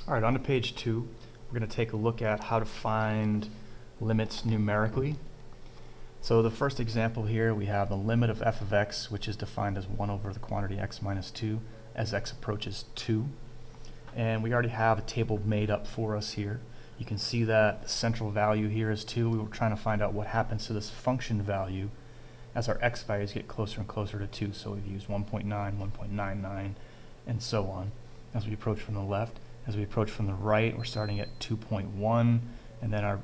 Alright, on to page 2. We're going to take a look at how to find limits numerically. So the first example here, we have the limit of f of x, which is defined as 1 over the quantity x minus 2 as x approaches 2. And we already have a table made up for us here. You can see that the central value here is 2. We were trying to find out what happens to this function value as our x values get closer and closer to 2. So we've used 1.9, 1.99, and so on as we approach from the left. As we approach from the right, we're starting at 2.1, and then our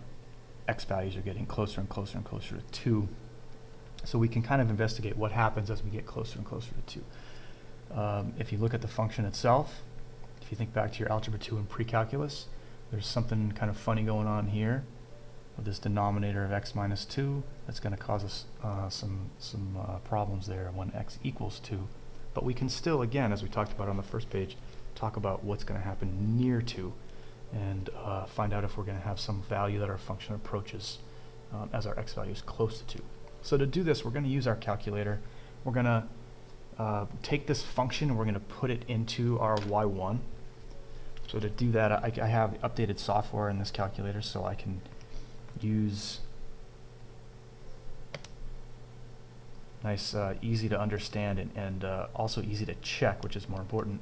x values are getting closer and closer and closer to 2. So we can kind of investigate what happens as we get closer and closer to 2. If you look at the function itself, if you think back to your Algebra 2 and pre-calculus, there's something kind of funny going on here with this denominator of x minus 2 that's going to cause us some problems there when x equals 2. But we can still, again, as we talked about on the first page, talk about what's going to happen near 2 and find out if we're going to have some value that our function approaches as our x value is close to 2. So to do this, we're going to use our calculator. We're going to take this function and we're going to put it into our y1. So to do that, I have updated software in this calculator, so I can use nice, easy to understand and also easy to check, which is more important,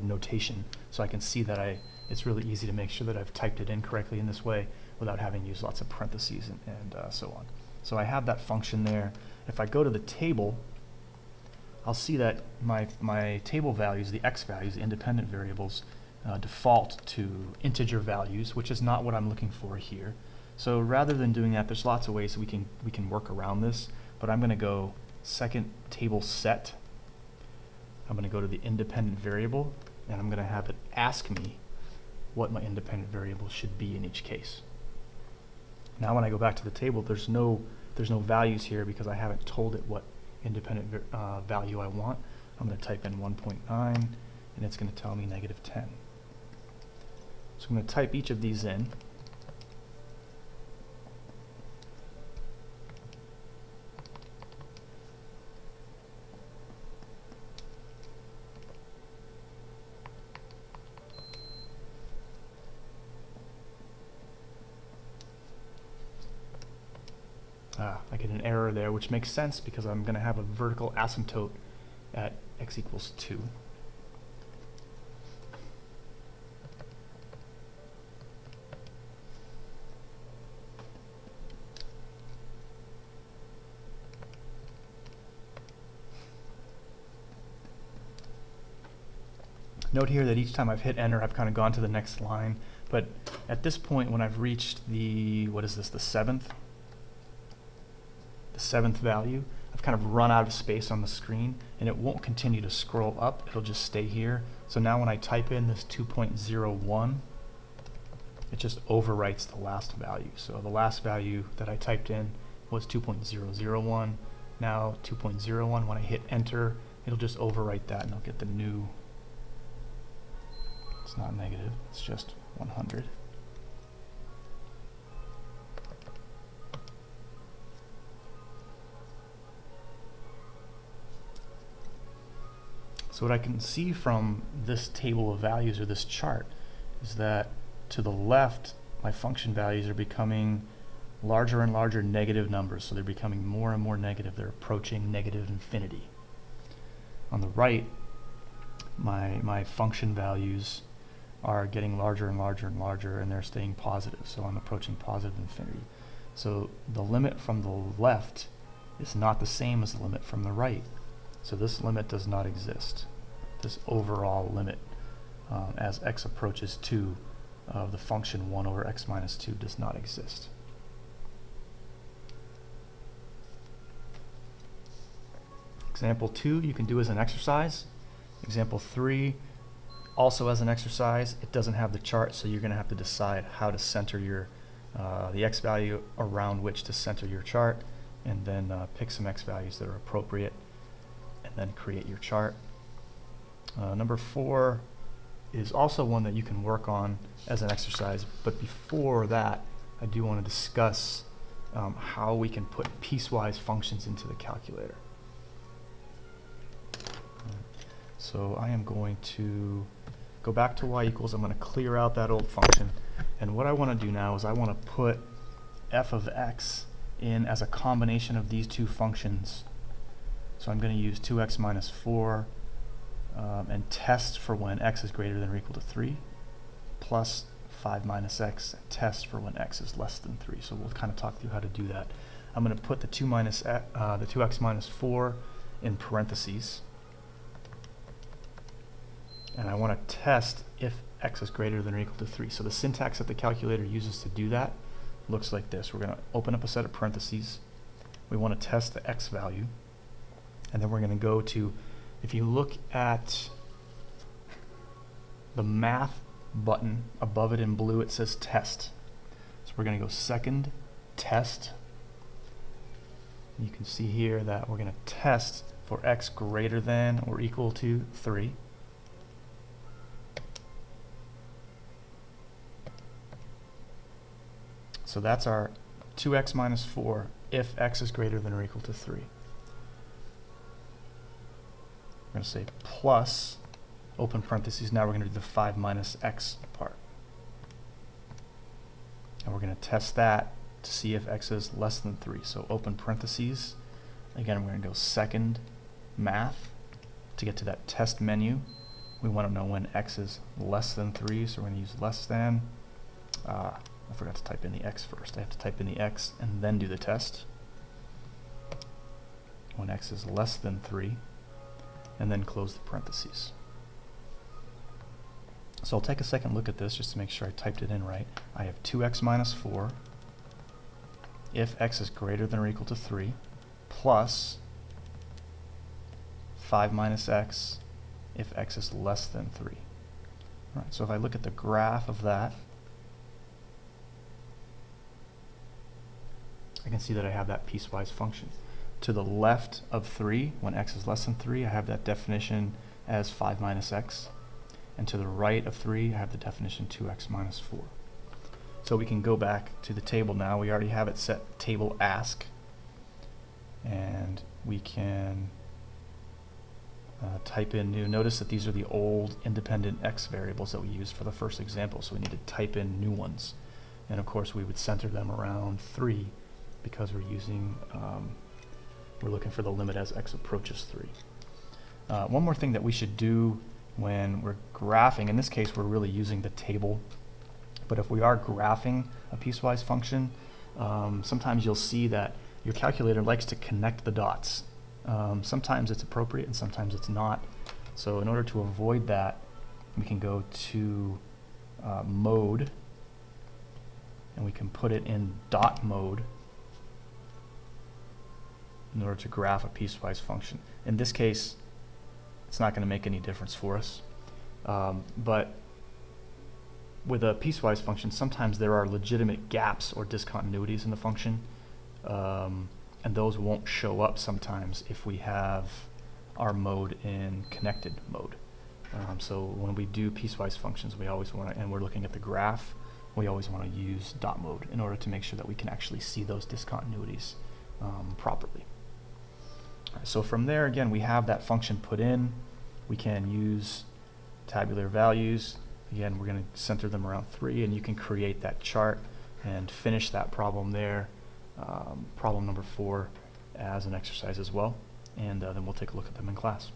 notation. So I can see that it's really easy to make sure that I've typed it in correctly in this way without having to use lots of parentheses and so on. So I have that function there. If I go to the table, I'll see that my table values, the x values, the independent variables, default to integer values, which is not what I'm looking for here. So rather than doing that, there's lots of ways that we can work around this, but I'm going to go second table set. I'm going to go to the independent variable, and I'm going to have it ask me what my independent variable should be in each case. Now when I go back to the table, there's no values here because I haven't told it what independent value I want. I'm going to type in 1.9, and it's going to tell me -10. So I'm going to type each of these in. I get an error there, which makes sense because I'm going to have a vertical asymptote at x equals 2. Note here that each time I've hit enter, I've kind of gone to the next line, but at this point when I've reached the, what is this, the seventh value, I've kind of run out of space on the screen, and it won't continue to scroll up, it'll just stay here. So now when I type in this 2.01, it just overwrites the last value. So the last value that I typed in was 2.001. Now 2.01, when I hit enter, it'll just overwrite that and I'll get the new, it's not negative, it's just 100. So what I can see from this table of values or this chart is that to the left, my function values are becoming larger and larger negative numbers. So they're becoming more and more negative. They're approaching negative infinity. On the right, my function values are getting larger and larger and larger, and they're staying positive. So I'm approaching positive infinity. So the limit from the left is not the same as the limit from the right. So this limit does not exist. This overall limit as x approaches 2 of the function 1 over x minus 2 does not exist. Example 2 you can do as an exercise. Example 3 also as an exercise. It doesn't have the chart, so you're going to have to decide how to center your the x value around which to center your chart, and then pick some x values that are appropriate, and then create your chart. Number 4 is also one that you can work on as an exercise, but before that I do want to discuss how we can put piecewise functions into the calculator. So I am going to go back to y equals, I'm going to clear out that old function. And what I want to do now is I want to put f of x in as a combination of these two functions. So I'm going to use 2x minus 4 and test for when x is greater than or equal to 3, plus 5 minus x, and test for when x is less than 3. So we'll kind of talk through how to do that. I'm going to put the 2x minus 4 in parentheses, and I want to test if x is greater than or equal to 3. So the syntax that the calculator uses to do that looks like this. We're going to open up a set of parentheses. We want to test the x value, and then we're going to go to, if you look at the math button above it in blue, it says test. So we're going to go second test. You can see here that we're going to test for x greater than or equal to 3. So that's our 2x minus 4 if x is greater than or equal to 3. We're going to say plus, open parentheses, now we're going to do the 5 minus x part. And we're going to test that to see if x is less than 3. So open parentheses, again we're going to go second math to get to that test menu. We want to know when x is less than 3, so we're going to use less than. I forgot to type in the x first. I have to type in the x and then do the test. When x is less than 3, and then close the parentheses. So I'll take a second look at this just to make sure I typed it in right. I have 2x minus 4 if x is greater than or equal to 3, plus 5 minus x if x is less than 3. All right, so if I look at the graph of that, I can see that I have that piecewise function. To the left of 3, when x is less than 3, I have that definition as 5 minus x. And to the right of 3, I have the definition 2x minus 4. So we can go back to the table now. We already have it set table ask. And we can type in new. Notice that these are the old independent x variables that we used for the first example. So we need to type in new ones. And of course we would center them around 3 because we're using, we're looking for the limit as x approaches 3. One more thing that we should do when we're graphing, in this case we're really using the table, but if we are graphing a piecewise function, sometimes you'll see that your calculator likes to connect the dots. Sometimes it's appropriate and sometimes it's not. So in order to avoid that, we can go to mode, and we can put it in dot mode in order to graph a piecewise function. In this case, it's not going to make any difference for us. But with a piecewise function, sometimes there are legitimate gaps or discontinuities in the function, and those won't show up sometimes if we have our mode in connected mode. So when we do piecewise functions, we always want to, and we're looking at the graph, we always want to use dot mode in order to make sure that we can actually see those discontinuities properly. So from there, again, we have that function put in. We can use tabular values. Again, we're going to center them around 3, and you can create that chart and finish that problem there, problem number 4, as an exercise as well. And then we'll take a look at them in class.